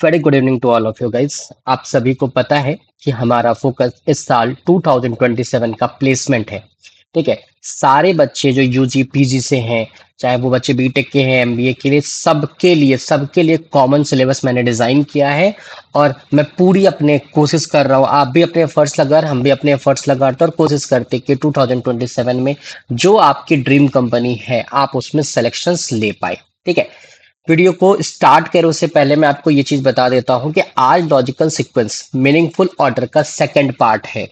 Very good evening to all of you guys. आप सभी को पता है कि हमारा फोकस इस साल 2027 का प्लेसमेंट है। ठीक है, सारे बच्चे जो यूजी पीजी से हैं, चाहे वो बच्चे बीटेक के हैं, एमबीए के लिए, सबके लिए कॉमन सिलेबस मैंने डिजाइन किया है। और मैं पूरी अपने कोशिश कर रहा हूँ, आप भी अपने एफर्ट्स लगा रहे, हम भी अपने एफर्ट्स लगाते और कोशिश करते कि 2027 में जो आपकी ड्रीम कंपनी है आप उसमें सिलेक्शंस ले पाए। ठीक है, वीडियो को स्टार्ट करें उससे पहले मैं आपको ये चीज बता देता हूं कि आज लॉजिकल सीक्वेंस मीनिंगफुल ऑर्डर का सेकंड पार्ट है।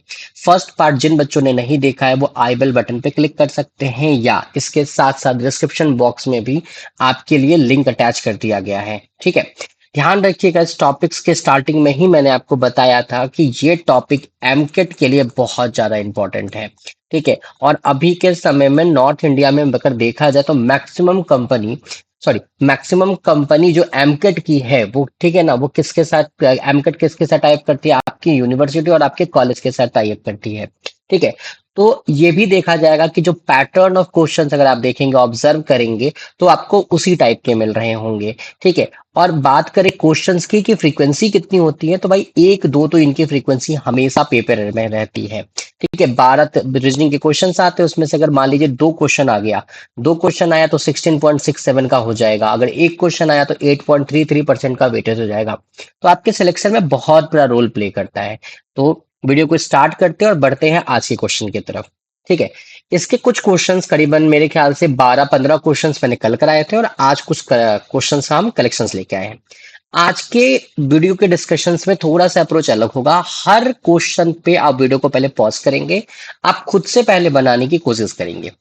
फर्स्ट पार्ट जिन बच्चों ने नहीं देखा है वो आई बेल बटन पे क्लिक कर सकते हैं, या इसके साथ साथ डिस्क्रिप्शन बॉक्स में भी आपके लिए लिंक अटैच कर दिया गया है। ठीक है, ध्यान रखिएगा, इस टॉपिक्स के स्टार्टिंग में ही मैंने आपको बताया था कि ये टॉपिक एमकेट के लिए बहुत ज्यादा इंपॉर्टेंट है। ठीक है, और अभी के समय में नॉर्थ इंडिया में अगर देखा जाए तो मैक्सिमम कंपनी जो एमकेट की है वो, ठीक है ना, वो किसके साथ एमकेट किसके साथ टाइप करती है, आपकी यूनिवर्सिटी और आपके कॉलेज के साथ टाइप करती है। ठीक है, तो ये भी देखा जाएगा कि जो पैटर्न ऑफ क्वेश्चंस अगर आप देखेंगे, ऑब्जर्व करेंगे, तो आपको उसी टाइप के मिल रहे होंगे। ठीक है, और बात करें क्वेश्चंस की कि फ्रीक्वेंसी कितनी होती है, तो भाई एक दो तो इनकी फ्रीक्वेंसी हमेशा पेपर में रहती है। ठीक है, 12 रीजनिंग के क्वेश्चंस आते हैं, उसमें से अगर मान लीजिए दो क्वेश्चन आया तो 16.67 का हो जाएगा, अगर एक क्वेश्चन आया तो 8.33% का वेटेज हो जाएगा। तो आपके सिलेक्शन में बहुत बड़ा रोल प्ले करता है। तो वीडियो को स्टार्ट करते हैं और बढ़ते हैं आज के क्वेश्चन की तरफ। ठीक है, इसके कुछ क्वेश्चंस करीबन मेरे ख्याल से 12-15 क्वेश्चंस मैंने कल कराए थे और आज कुछ क्वेश्चंस हम कलेक्शंस लेके आए हैं। आज के वीडियो के डिस्कशंस में थोड़ा सा अप्रोच अलग होगा। हर क्वेश्चन पे आप वीडियो को पहले पॉज करेंगे, आप खुद से पहले बनाने की कोशिश करेंगे,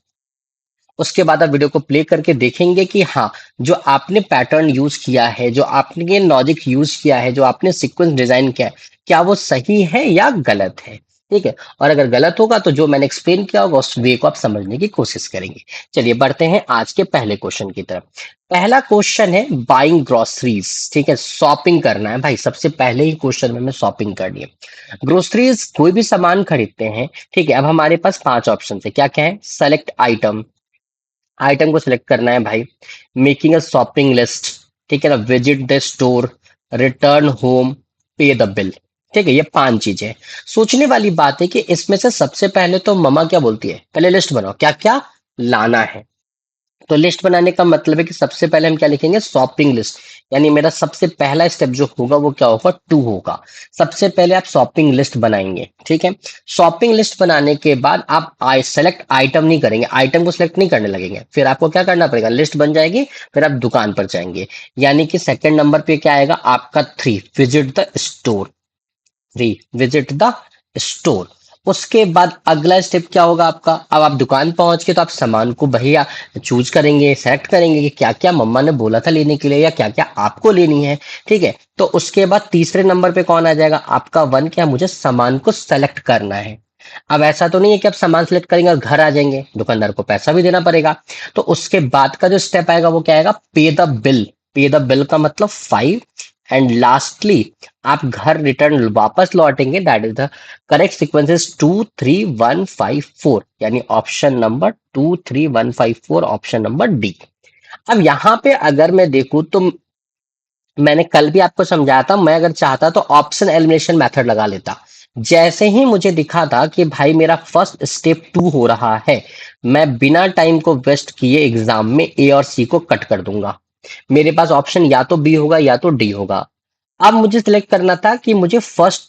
उसके बाद आप वीडियो को प्ले करके देखेंगे कि हाँ, जो आपने पैटर्न यूज किया है, जो आपने लॉजिक यूज किया है, जो आपने सीक्वेंस डिजाइन किया है, क्या वो सही है या गलत है। ठीक है, और अगर गलत होगा तो जो मैंने एक्सप्लेन किया होगा उस वे को आप समझने की कोशिश करेंगे। चलिए बढ़ते हैं आज के पहले क्वेश्चन की तरफ। पहला क्वेश्चन है बाइंग ग्रोसरीज। ठीक है, शॉपिंग करना है भाई, सबसे पहले ही क्वेश्चन में हमें शॉपिंग करनी है। ग्रोसरीज कोई भी सामान खरीदते हैं। ठीक है, अब हमारे पास 5 ऑप्शन है, क्या क्या है, सेलेक्ट आइटम, आइटम को सिलेक्ट करना है भाई, मेकिंग अ शॉपिंग लिस्ट, ठीक है ना, visit the store, return home, पे द बिल। ठीक है, ये 5 चीजें हैं। सोचने वाली बात है कि इसमें से सबसे पहले तो मम्मा क्या बोलती है, पहले लिस्ट बनाओ क्या क्या लाना है। तो लिस्ट बनाने का मतलब है कि सबसे पहले हम क्या लिखेंगे, शॉपिंग लिस्ट, यानी मेरा सबसे पहला स्टेप जो होगा वो क्या होगा, 2 होगा। सबसे पहले आप शॉपिंग लिस्ट बनाएंगे। ठीक है, शॉपिंग लिस्ट बनाने के बाद आप आई सेलेक्ट आइटम नहीं करेंगे, आइटम को सिलेक्ट नहीं करने लगेंगे, फिर आपको क्या करना पड़ेगा, लिस्ट बन जाएगी, फिर आप दुकान पर जाएंगे। यानी कि सेकंड नंबर पे क्या आएगा आपका 3, visit the store, visit the store. उसके बाद अगला स्टेप क्या होगा आपका, अब आप दुकान पहुंच के तो आप सामान को भैया चूज करेंगे, सेलेक्ट करेंगे कि क्या क्या मम्मा ने बोला था लेने के लिए या क्या क्या आपको लेनी है। ठीक है, तो उसके बाद तीसरे नंबर पे कौन आ जाएगा आपका 1, क्या मुझे सामान को सेलेक्ट करना है। अब ऐसा तो नहीं है कि आप सामान सेलेक्ट करेंगे और घर आ जाएंगे, दुकानदार को पैसा भी देना पड़ेगा। तो उसके बाद का जो स्टेप आएगा वो क्या आएगा, पे द बिल। पे द बिल का मतलब 5, एंड लास्टली आप घर रिटर्न वापस लौटेंगे, that is the correct sequence is 2 3 1 5 4, यानी option number 2 3 1 5 4, option number D. अब यहाँ पे अगर मैं देखूं तो मैंने कल भी आपको समझाया था, मैं अगर चाहता तो ऑप्शन एलिमिनेशन मेथड लगा लेता। जैसे ही मुझे दिखा था कि भाई मेरा फर्स्ट स्टेप 2 हो रहा है, मैं बिना टाइम को वेस्ट किए एग्जाम में ए और सी को कट कर दूंगा। मेरे पास ऑप्शन या तो बी होगा या तो डी होगा। अब मुझे सिलेक्ट करना था कि मुझे फर्स्ट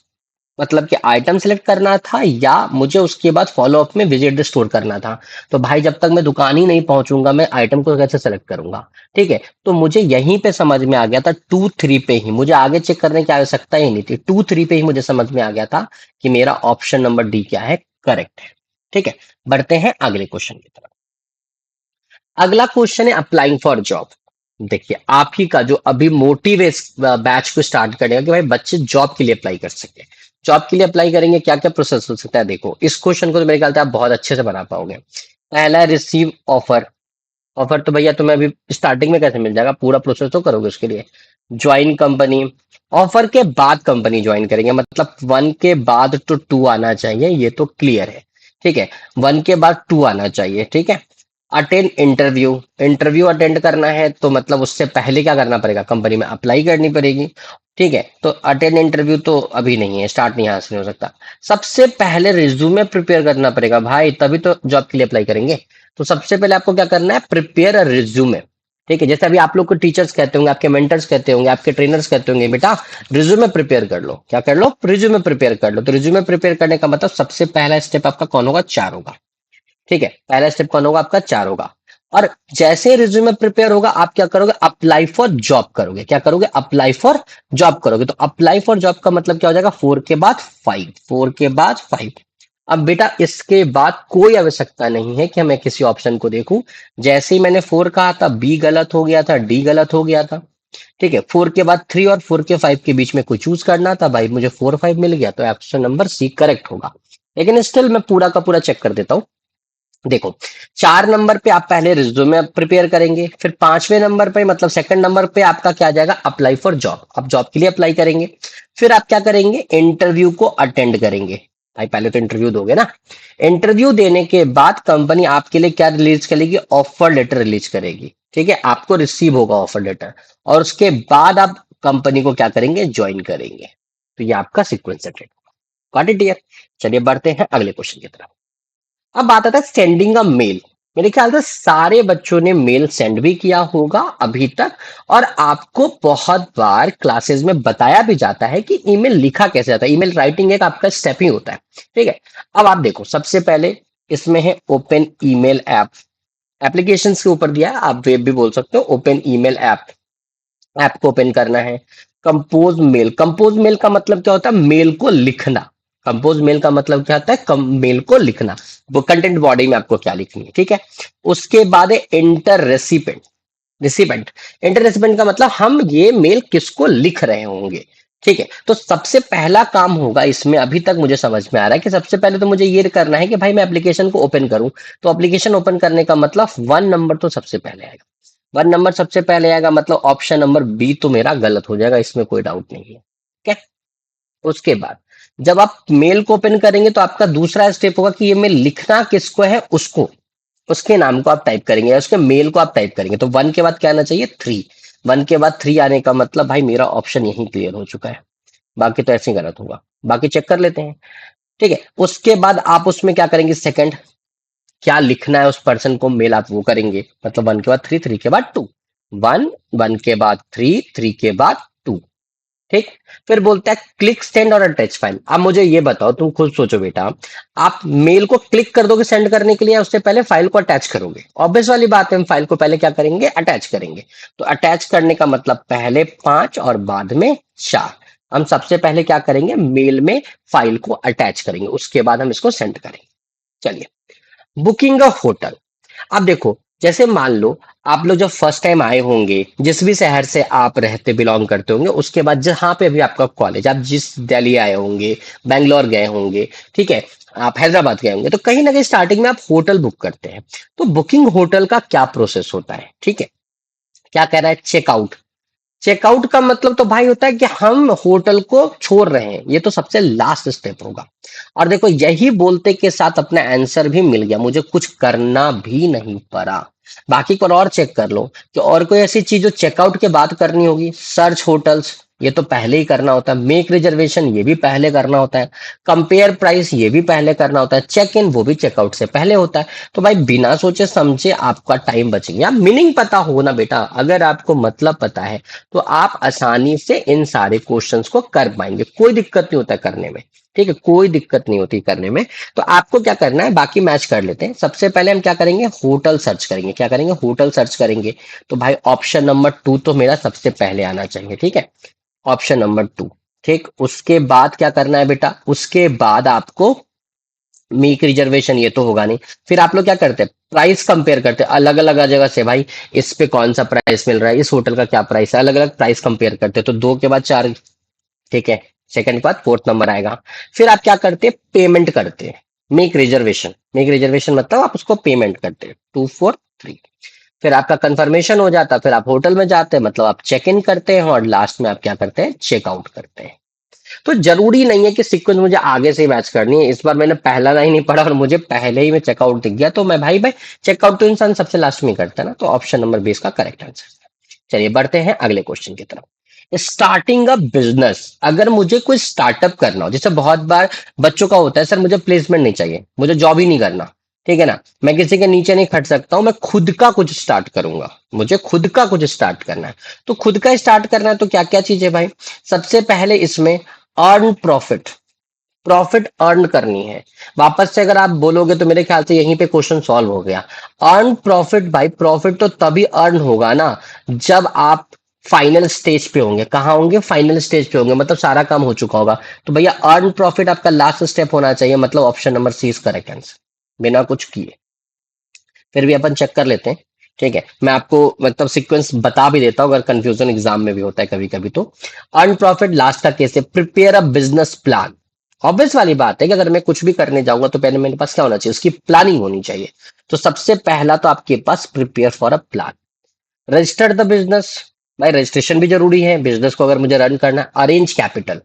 मतलब कि आइटम सिलेक्ट करना था या मुझे उसके बाद फॉलो अप में विजिट द स्टोर करना था। तो भाई जब तक मैं दुकान ही नहीं पहुंचूंगा मैं आइटम को कैसे सेलेक्ट करूंगा। ठीक है, तो मुझे यहीं पे समझ में आ गया था, 2 3 पे ही, मुझे आगे चेक करने की आवश्यकता ही नहीं थी, 2 3 पे ही मुझे समझ में आ गया था कि मेरा ऑप्शन नंबर डी क्या है, करेक्ट है। ठीक है, बढ़ते हैं अगले क्वेश्चन की तरफ। अगला क्वेश्चन है अप्लाइंग फॉर जॉब। देखिए आप ही का जो अभी मोटिवेट बैच को स्टार्ट करेगा कि भाई बच्चे जॉब के लिए अप्लाई कर सके, जॉब के लिए अप्लाई करेंगे क्या क्या प्रोसेस हो सकता है। देखो इस क्वेश्चन को तो मेरे ख्याल से आप बहुत अच्छे से बना पाओगे। पहला रिसीव ऑफर, ऑफर तो भैया तुम्हें अभी स्टार्टिंग में कैसे मिल जाएगा, पूरा प्रोसेस तो करोगे उसके लिए। ज्वाइन कंपनी, ऑफर के बाद कंपनी ज्वाइन करेंगे, मतलब 1 के बाद तो 2 आना चाहिए, ये तो क्लियर है। ठीक है, 1 के बाद 2 आना चाहिए। ठीक है, अटेंड इंटरव्यू, इंटरव्यू अटेंड करना है तो मतलब उससे पहले क्या करना पड़ेगा, कंपनी में अप्लाई करनी पड़ेगी। ठीक है, तो अटेंड इंटरव्यू तो अभी नहीं है, स्टार्ट नहीं, यहाँ से नहीं हो सकता। सबसे पहले रिज्यूमे प्रिपेयर करना पड़ेगा भाई, तभी तो जॉब के लिए अप्लाई करेंगे। तो सबसे पहले आपको क्या करना है, प्रिपेयर अ रिज्यूमे। ठीक है, जैसे अभी आप लोग को टीचर्स कहते होंगे, आपके मेंटर्स कहते होंगे, आपके ट्रेनर्स कहते होंगे, बेटा रिज्यूमे प्रिपेयर कर लो। क्या कर लो, रिज्यूमे प्रिपेयर कर लो। तो रिज्यूमे प्रिपेयर करने का मतलब सबसे पहला स्टेप आपका कौन होगा, चार होगा। ठीक है, पहला स्टेप कौन होगा आपका, चार होगा। और जैसे रिज्यूमे प्रिपेयर होगा, आप क्या करोगे, अप्लाई फॉर जॉब करोगे। क्या करोगे, अप्लाई फॉर जॉब करोगे। तो अप्लाई फॉर जॉब का मतलब क्या हो जाएगा, फोर के बाद फाइव, फोर के बाद फाइव। अब बेटा इसके बाद कोई आवश्यकता नहीं है कि मैं किसी ऑप्शन को देखूं। जैसे ही मैंने फोर कहा था, बी गलत हो गया था, डी गलत हो गया था। ठीक है, फोर के बाद थ्री और फोर के फाइव के बीच में कोई चूज करना था भाई, मुझे फोर फाइव मिल गया, तो ऑप्शन नंबर सी करेक्ट होगा। लेकिन स्टिल मैं पूरा का पूरा चेक कर देता हूं। देखो, चार नंबर पे आप पहले रिज्यूमे प्रिपेयर करेंगे, फिर पांचवें नंबर पे मतलब सेकंड नंबर पे आपका क्या आ जाएगा, अप्लाई फॉर जॉब। आप जॉब के लिए अप्लाई करेंगे। फिर आप क्या करेंगे, इंटरव्यू को अटेंड करेंगे। भाई पहले तो इंटरव्यू दोगे ना। इंटरव्यू देने के बाद कंपनी आपके लिए क्या रिलीज करेगी, ऑफर लेटर रिलीज करेगी। ठीक है, आपको रिसीव होगा ऑफर लेटर, और उसके बाद आप कंपनी को क्या करेंगे, ज्वाइन करेंगे। तो ये आपका सीक्वेंस है। Got it dear. चलिए बढ़ते हैं अगले क्वेश्चन की तरफ। अब बात आता है सेंडिंग अ मेल। मेरे ख्याल से सारे बच्चों ने मेल सेंड भी किया होगा अभी तक, और आपको बहुत बार क्लासेस में बताया भी जाता है कि ईमेल लिखा कैसे जाता है। ईमेल राइटिंग एक आपका स्टेप ही होता है। ठीक है, अब आप देखो, सबसे पहले इसमें है ओपन ईमेल ऐप। एप्लीकेशंस के ऊपर दिया है, आप वेब भी बोल सकते हो। ओपन ईमेल ऐप, ऐप को ओपन करना है। कंपोज मेल, कंपोज मेल का मतलब क्या होता है, मेल को लिखना। कंपोज मेल का मतलब क्या होता है, मेल को लिखना। वो कंटेंट बॉडी में आपको क्या लिखनी है। ठीक है, उसके बाद है inter recipient. Recipient, inter recipient का मतलब हम ये मेल किसको लिख रहे होंगे। ठीक है, तो सबसे पहला काम होगा इसमें, अभी तक मुझे समझ में आ रहा है कि सबसे पहले तो मुझे ये करना है कि भाई मैं एप्लीकेशन को ओपन करूं। तो एप्लीकेशन ओपन करने का मतलब वन नंबर तो सबसे पहले आएगा। वन नंबर सबसे पहले आएगा, मतलब ऑप्शन नंबर बी तो मेरा गलत हो जाएगा, इसमें कोई डाउट नहीं है। ठीक है, उसके बाद जब आप मेल को ओपन करेंगे तो आपका दूसरा स्टेप होगा कि ये मेल लिखना किसको है, उसको, उसके नाम को आप टाइप करेंगे या उसके मेल को आप टाइप करेंगे। तो वन के बाद क्या आना चाहिए, थ्री। वन के बाद थ्री आने का मतलब भाई मेरा ऑप्शन यही क्लियर हो चुका है। बाकी तो ऐसे ही गलत होगा, बाकी चेक कर लेते हैं। ठीक है, उसके बाद आप उसमें क्या करेंगे, सेकंड क्या लिखना है उस पर्सन को, मेल आप वो करेंगे। मतलब वन के बाद थ्री, थ्री के बाद टू। वन, वन के बाद थ्री, थ्री के बाद टू। ठीक, फिर बोलता है क्लिक सेंड और अटैच फाइल। अब मुझे ये बताओ, तुम खुद सोचो बेटा, आप मेल को क्लिक कर दोगे सेंड करने के लिए, उससे पहले फाइल को अटैच करोगे। ऑब्वियस वाली बात है, हम फाइल को पहले क्या करेंगे, अटैच करेंगे। तो अटैच करने का मतलब पहले पांच और बाद में चार। हम सबसे पहले क्या करेंगे, मेल में फाइल को अटैच करेंगे, उसके बाद हम इसको सेंड करेंगे। चलिए, बुकिंग अ होटल। अब देखो, जैसे मान लो आप लोग जब फर्स्ट टाइम आए होंगे, जिस भी शहर से आप रहते बिलोंग करते होंगे, उसके बाद जहां पे भी आपका कॉलेज, आप जिस दिल्ली आए होंगे, बैंगलोर गए होंगे, ठीक है, आप हैदराबाद गए होंगे, तो कहीं ना कहीं स्टार्टिंग में आप होटल बुक करते हैं। तो बुकिंग होटल का क्या प्रोसेस होता है, ठीक है, क्या कह रहा है, चेकआउट। चेकआउट का मतलब तो भाई होता है कि हम होटल को छोड़ रहे हैं, ये तो सबसे लास्ट स्टेप होगा। और देखो, यही बोलते के साथ अपना आंसर भी मिल गया, मुझे कुछ करना भी नहीं पड़ा। बाकी पर और चेक कर लो कि और कोई ऐसी चीज जो चेकआउट के बाद करनी होगी। सर्च होटल्स, ये तो पहले ही करना होता है। मेक रिजर्वेशन, ये भी पहले करना होता है। कंपेयर प्राइस, ये भी पहले करना होता है। चेक इन, वो भी चेकआउट से पहले होता है। तो भाई बिना सोचे समझे आपका टाइम बच गया। मीनिंग पता हो ना बेटा, अगर आपको मतलब पता है तो आप आसानी से इन सारे क्वेश्चंस को कर पाएंगे, कोई दिक्कत नहीं होता करने में। ठीक है, कोई दिक्कत नहीं होती करने में। तो आपको क्या करना है, बाकी मैच कर लेते हैं। सबसे पहले हम क्या करेंगे, होटल सर्च करेंगे। क्या करेंगे, होटल सर्च करेंगे। तो भाई ऑप्शन नंबर टू तो मेरा सबसे पहले आना चाहिए। ठीक है, ऑप्शन नंबर टू। ठीक, उसके बाद क्या करना है बेटा, उसके बाद आपको मेक रिजर्वेशन, ये तो होगा नहीं। फिर आप लोग क्या करते हैं, प्राइस कंपेयर करते हैं अलग अलग जगह से। भाई इस पे कौन सा प्राइस मिल रहा है, इस होटल का क्या प्राइस है, अलग अलग प्राइस कंपेयर करते हैं। तो दो के बाद चार, ठीक है, सेकंड के बाद फोर्थ नंबर आएगा। फिर आप क्या करते हैं, पेमेंट करते हैं। मेक रिजर्वेशन, मेक रिजर्वेशन मतलब आप उसको पेमेंट करते हैं, टू फोर थ्री। फिर आपका कंफर्मेशन हो जाता है, फिर आप होटल में जाते हैं, मतलब आप चेक इन करते हैं, और लास्ट में आप क्या करते हैं, चेकआउट करते हैं। तो जरूरी नहीं है कि सीक्वेंस मुझे आगे से मैच करनी है। इस बार मैंने पहला लाइन नहीं पढ़ा और मुझे पहले ही में चेकआउट दिख गया, तो मैं भाई भाई चेकआउट तो इंसान सबसे लास्ट में ही करता है ना। तो ऑप्शन नंबर 20 का करेक्ट आंसर। चलिए बढ़ते हैं अगले क्वेश्चन की तरफ। स्टार्टिंग अ बिजनेस, अगर मुझे कोई स्टार्टअप करना हो, जैसे बहुत बार बच्चों का होता है, सर मुझे प्लेसमेंट नहीं चाहिए, मुझे जॉब ही नहीं करना, ठीक है ना, मैं किसी के नीचे नहीं खट सकता हूं, मैं खुद का कुछ स्टार्ट करूंगा, मुझे खुद का कुछ स्टार्ट करना है। तो खुद का स्टार्ट करना है तो क्या क्या चीज है भाई? सबसे पहले इसमें अर्न प्रॉफिट, प्रॉफिट अर्न करनी है। वापस से अगर आप बोलोगे तो मेरे ख्याल से यहीं पे क्वेश्चन सॉल्व हो गया। अर्न प्रॉफिट भाई, प्रॉफिट तो तभी अर्न होगा ना जब आप फाइनल स्टेज पे होंगे। कहाँ होंगे? फाइनल स्टेज पे होंगे, मतलब सारा काम हो चुका होगा। तो भैया अर्न प्रॉफिट आपका लास्ट स्टेप होना चाहिए, मतलब option number C is correct answer, बिना कुछ किए। फिर भी अपन चेक कर लेते हैं, ठीक है, मैं आपको मतलब सीक्वेंस बता भी देता हूँ अगर कंफ्यूजन एग्जाम में भी होता है कभी कभी तो। अर्न प्रॉफिट लास्ट का केस है, prepare a business plan. Obvious वाली बात है कि अगर मैं कुछ भी करने जाऊंगा तो पहले मेरे पास क्या होना चाहिए? उसकी प्लानिंग होनी चाहिए। तो सबसे पहला तो आपके पास prepare for a plan. Registered the business, भाई रजिस्ट्रेशन भी जरूरी है बिजनेस को अगर मुझे रन करना है। अरेंज कैपिटल,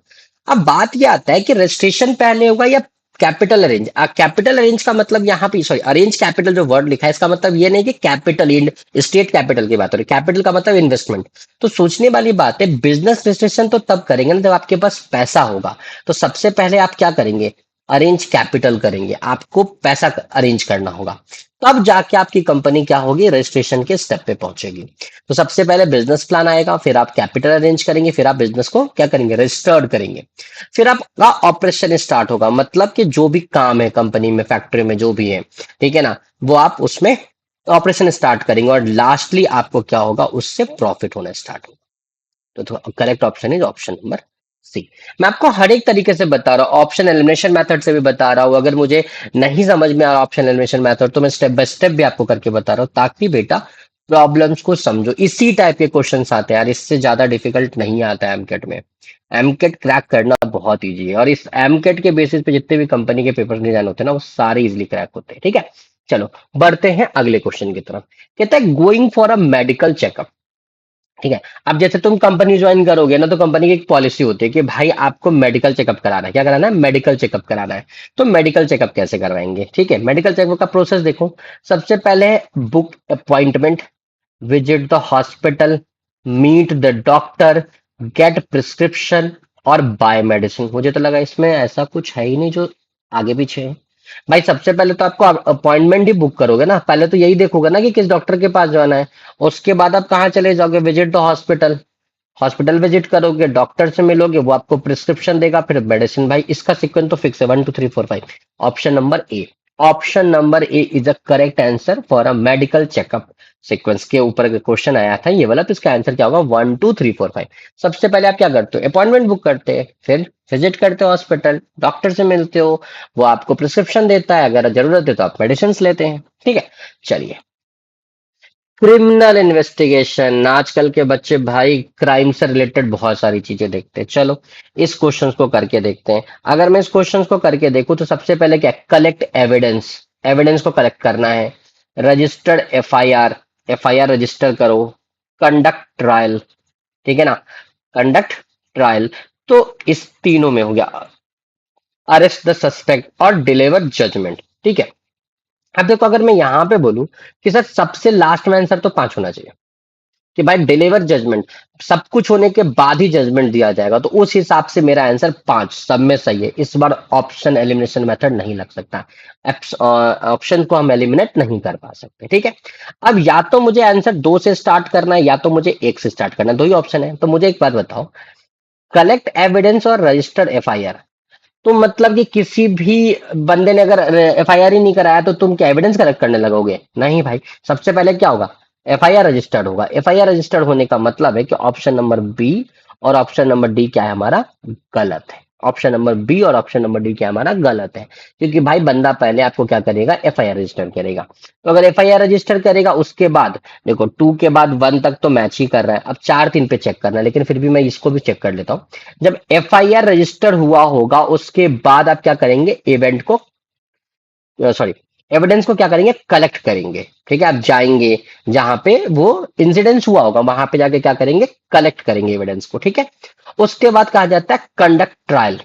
अब बात ये आता है कि रजिस्ट्रेशन पहले होगा या कैपिटल अरेंज। कैपिटल अरेंज का मतलब यहाँ पे, सॉरी, अरेंज कैपिटल जो वर्ड लिखा है इसका मतलब ये नहीं कि कैपिटल स्टेट कैपिटल की बात हो रही, कैपिटल का मतलब इन्वेस्टमेंट। तो सोचने वाली बात है, बिजनेस रजिस्ट्रेशन तो तब करेंगे ना जब आपके पास पैसा होगा। तो सबसे पहले आप क्या करेंगे? अरेंज कैपिटल करेंगे, आपको पैसा अरेंज करना होगा, तब जाके आपकी कंपनी क्या होगी? रजिस्ट्रेशन के स्टेप पे पहुंचेगी। तो सबसे पहले बिजनेस प्लान आएगा, फिर आप कैपिटल अरेंज करेंगे, फिर आप बिजनेस को क्या करेंगे? रजिस्टर्ड करेंगे। फिर आपका ऑपरेशन स्टार्ट होगा, मतलब कि जो भी काम है कंपनी में, फैक्ट्री में जो भी है, ठीक है ना, वो आप उसमें ऑपरेशन स्टार्ट करेंगे और लास्टली आपको क्या होगा? उससे प्रॉफिट होना स्टार्ट होगा। तो correct option is option number C. मैं आपको हर एक तरीके से बता रहा हूँ, ऑप्शन एलिमिनेशन मेथड से भी बता रहा हूँ, अगर मुझे नहीं समझ में आ रहा ऑप्शन एलिमिनेशन मेथड तो मैं स्टेप बाय स्टेप भी आपको करके बता रहा हूँ, ताकि बेटा प्रॉब्लम्स को समझो। इसी टाइप के क्वेश्चंस आते हैं यार, इससे ज्यादा डिफिकल्ट नहीं आता है एमकेट में। एमकेट क्रैक करना बहुत ईजी है, और इस एमकेट के बेसिस पे जितने भी कंपनी के पेपर डिजाइन होते हैं ना, वो सारे इजिली क्रैक होते हैं, ठीक है। चलो बढ़ते हैं अगले क्वेश्चन की तरफ। कहता है going for a medical checkup, ठीक है। अब जैसे तुम कंपनी ज्वाइन करोगे ना, तो कंपनी की एक पॉलिसी होती है कि भाई आपको मेडिकल चेकअप कराना है। क्या कराना है? मेडिकल चेकअप कराना है। तो मेडिकल चेकअप कैसे करवाएंगे? ठीक है, मेडिकल चेकअप का प्रोसेस देखो। सबसे पहले book appointment, visit the hospital, meet the doctor, get prescription और बाय मेडिसिन। मुझे तो लगा इसमें ऐसा कुछ है ही नहीं जो आगे पीछे है। भाई सबसे पहले तो आपको अपॉइंटमेंट ही बुक करोगे ना, पहले तो यही देखोगे ना कि किस डॉक्टर के पास जाना है। उसके बाद आप कहाँ चले जाओगे? Visit the hospital, hospital visit करोगे, डॉक्टर से मिलोगे, वो आपको प्रिस्क्रिप्शन देगा, फिर मेडिसिन। भाई इसका सीक्वेंस तो फिक्स है, 1 2 3 4 5। Option number A, option number A is a correct answer for a medical checkup. Sequence के ऊपर क्वेश्चन आया था ये वाला, तो इसका आंसर क्या होगा? 1 2 3 4 5। सबसे पहले आप क्या करते हो? अपॉइंटमेंट बुक करते हैं, फिर विजिट करते हो हॉस्पिटल, डॉक्टर से मिलते हो, वो आपको प्रिस्क्रिप्शन देता है, अगर जरूरत है तो आप मेडिसिन लेते हैं, ठीक है। चलिए, क्रिमिनल इन्वेस्टिगेशन, आजकल के बच्चे भाई क्राइम से रिलेटेड बहुत सारी चीजें देखते हैं। चलो इस क्वेश्चंस को करके देखते हैं। अगर मैं इस क्वेश्चंस को करके देखूं तो सबसे पहले क्या? कलेक्ट एविडेंस, एविडेंस को कलेक्ट करना है। रजिस्टर्ड एफआईआर, एफआईआर रजिस्टर करो। कंडक्ट ट्रायल, ठीक है ना, कंडक्ट ट्रायल। तो इस तीनों में हो गया। अरेस्ट द सस्पेक्ट और डिलीवर जजमेंट, ठीक है। अब देखो, अगर मैं यहां पे बोलूं कि सर सबसे लास्ट में आंसर तो 5 होना चाहिए, कि भाई डिलीवर जजमेंट, सब कुछ होने के बाद ही जजमेंट दिया जाएगा, तो उस हिसाब से मेरा आंसर 5 सब में सही है। इस बार ऑप्शन एलिमिनेशन मेथड नहीं लग सकता, ऑप्शन को हम एलिमिनेट नहीं कर पा सकते, ठीक है। अब या तो मुझे आंसर 2 से स्टार्ट करना है, या तो मुझे 1 से स्टार्ट करना है, दो ही ऑप्शन है। तो मुझे एक बात बताओ, कलेक्ट एविडेंस और रजिस्टर्ड एफआईआर, तो मतलब कि किसी भी बंदे ने अगर एफआईआर ही नहीं कराया तो तुम क्या एविडेंस कलेक्ट करने लगोगे? नहीं भाई, सबसे पहले क्या होगा? एफआईआर रजिस्टर्ड होगा। एफआईआर रजिस्टर्ड होने का मतलब है कि ऑप्शन नंबर बी और ऑप्शन नंबर डी क्या है हमारा? गलत है। ऑप्शन नंबर बी और ऑप्शन नंबर डी क्या हमारा? गलत है, क्योंकि भाई बंदा पहले आपको क्या करेगा? एफआईआर रजिस्टर करेगा। तो अगर एफआईआर रजिस्टर करेगा उसके बाद देखो 2 के बाद 1 तक तो मैच ही कर रहा है, अब 4 3 पे चेक करना है, लेकिन फिर भी मैं इसको भी चेक कर लेता हूँ। जब एफआईआर रजिस्टर हुआ होगा उसके बाद आप क्या करेंगे? इवेंट को, सॉरी, एविडेंस को क्या करेंगे? कलेक्ट करेंगे, ठीक है। आप जाएंगे जहां पे वो इंसिडेंस हुआ होगा, वहां पे जाके क्या करेंगे? कलेक्ट करेंगे एविडेंस को, ठीक है। उसके बाद कहा जाता है कंडक्ट ट्रायल।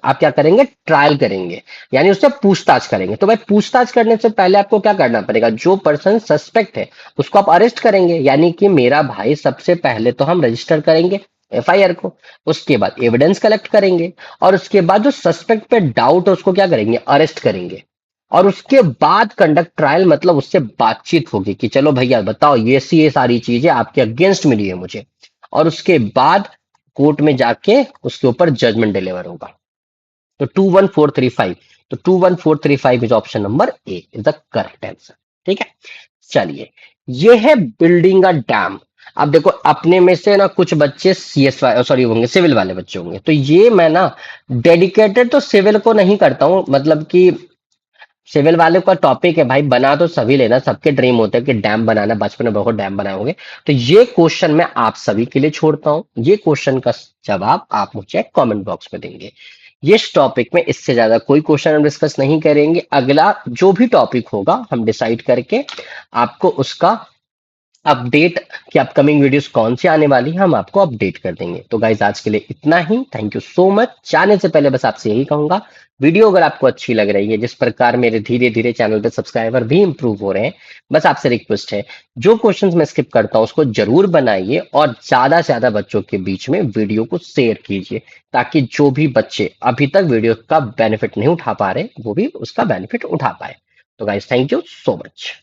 आप क्या करेंगे? ट्रायल करेंगे, यानी उससे पूछताछ करेंगे। तो भाई पूछताछ करने से पहले आपको क्या करना पड़ेगा? जो पर्सन सस्पेक्ट है उसको आप अरेस्ट करेंगे, यानी कि मेरा भाई सबसे पहले तो हम रजिस्टर करेंगे एफआईआर को। उसके बाद एविडेंस कलेक्ट करेंगे और उसके बाद जो सस्पेक्ट पे डाउट है उसको क्या करेंगे, अरेस्ट करेंगे। और उसके बाद कंडक्ट ट्रायल, मतलब उससे बातचीत होगी कि चलो भैया बताओ ये सारी चीजें आपके अगेंस्ट मिली है मुझे। और उसके बाद कोर्ट में जाके उसके ऊपर जजमेंट डिलीवर होगा। तो 21435, तो 21435 is option number A is the correct answer. ठीक है, चलिए, ये है बिल्डिंग अ डैम। अब देखो अपने में से ना कुछ बच्चे सीएस सॉरी होंगे, सिविल वाले बच्चे होंगे, तो ये मैं ना डेडिकेटेड तो सिविल को नहीं करता हूँ, मतलब कि सिविल वाले का टॉपिक है भाई, बना तो सभी लेना, सबके ड्रीम होते हैं कि डैम बनाना, बचपन में बहुत डैम बनाए होंगे। तो ये क्वेश्चन मैं आप सभी के लिए छोड़ता हूं, ये क्वेश्चन का जवाब आप मुझे कमेंट बॉक्स में देंगे। ये इस टॉपिक में इससे ज्यादा कोई क्वेश्चन हम डिस्कस नहीं करेंगे, अगला जो भी टॉपिक होगा हम डिसाइड करके आपको उसका अपडेट कि अपकमिंग वीडियोस कौन सी आने वाली है हम आपको अपडेट कर देंगे। तो गाइज आज के लिए इतना ही, थैंक यू सो मच। जाने से पहले बस आपसे यही कहूंगा, वीडियो अगर आपको अच्छी लग रही है, जिस प्रकार मेरे धीरे धीरे चैनल पे सब्सक्राइबर भी इंप्रूव हो रहे हैं, बस आपसे रिक्वेस्ट है, जो क्वेश्चंस मैं स्किप करता हूं उसको जरूर बनाइए और ज्यादा से ज्यादा बच्चों के बीच में वीडियो को शेयर कीजिए, ताकि जो भी बच्चे अभी तक वीडियो का बेनिफिट नहीं उठा पा रहे वो भी उसका बेनिफिट उठा पाए। तो guys thank you so much.